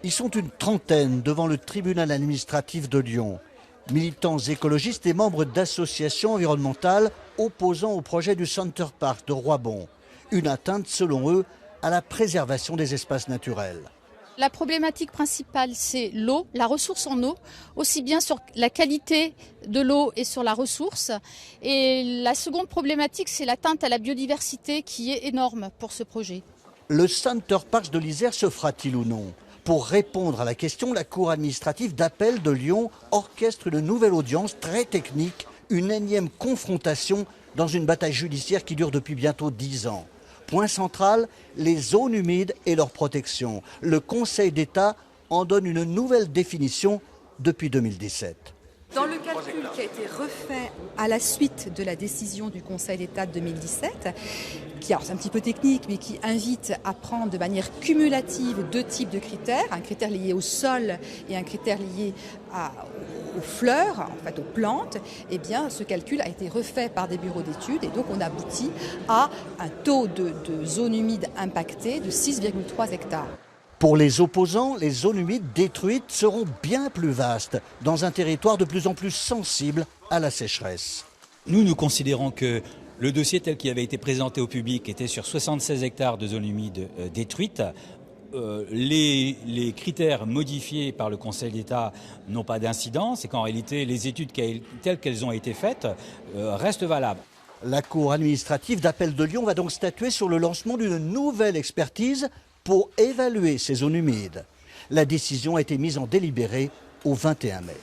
Ils sont une trentaine devant le tribunal administratif de Lyon. Militants écologistes et membres d'associations environnementales opposant au projet du Center Parcs de Roibon. Une atteinte, selon eux, à la préservation des espaces naturels. La problématique principale, c'est l'eau, la ressource en eau, aussi bien sur la qualité de l'eau et sur la ressource. Et la seconde problématique, c'est l'atteinte à la biodiversité qui est énorme pour ce projet. Le Center Parcs de l'Isère se fera-t-il ou non? Pour répondre à la question, la Cour administrative d'appel de Lyon orchestre une nouvelle audience très technique, une énième confrontation dans une bataille judiciaire qui dure depuis bientôt 10 ans. Point central, les zones humides et leur protection. Le Conseil d'État en donne une nouvelle définition depuis 2017. Dans le calcul qui a été refait à la suite de la décision du Conseil d'État de 2017, qui alors c'est un petit peu technique, mais qui invite à prendre de manière cumulative deux types de critères, un critère lié au sol et un critère lié aux fleurs, en fait aux plantes, eh bien ce calcul a été refait par des bureaux d'études et donc on aboutit à un taux de zones humides impactées de 6,3 hectares. Pour les opposants, les zones humides détruites seront bien plus vastes, dans un territoire de plus en plus sensible à la sécheresse. Nous considérons que le dossier tel qu'il avait été présenté au public était sur 76 hectares de zones humides détruites. Les critères modifiés par le Conseil d'État n'ont pas d'incidence et qu'en réalité les études telles qu'elles ont été faites restent valables. La Cour administrative d'appel de Lyon va donc statuer sur le lancement d'une nouvelle expertise pour évaluer ces zones humides. La décision a été mise en délibéré au 21 mai.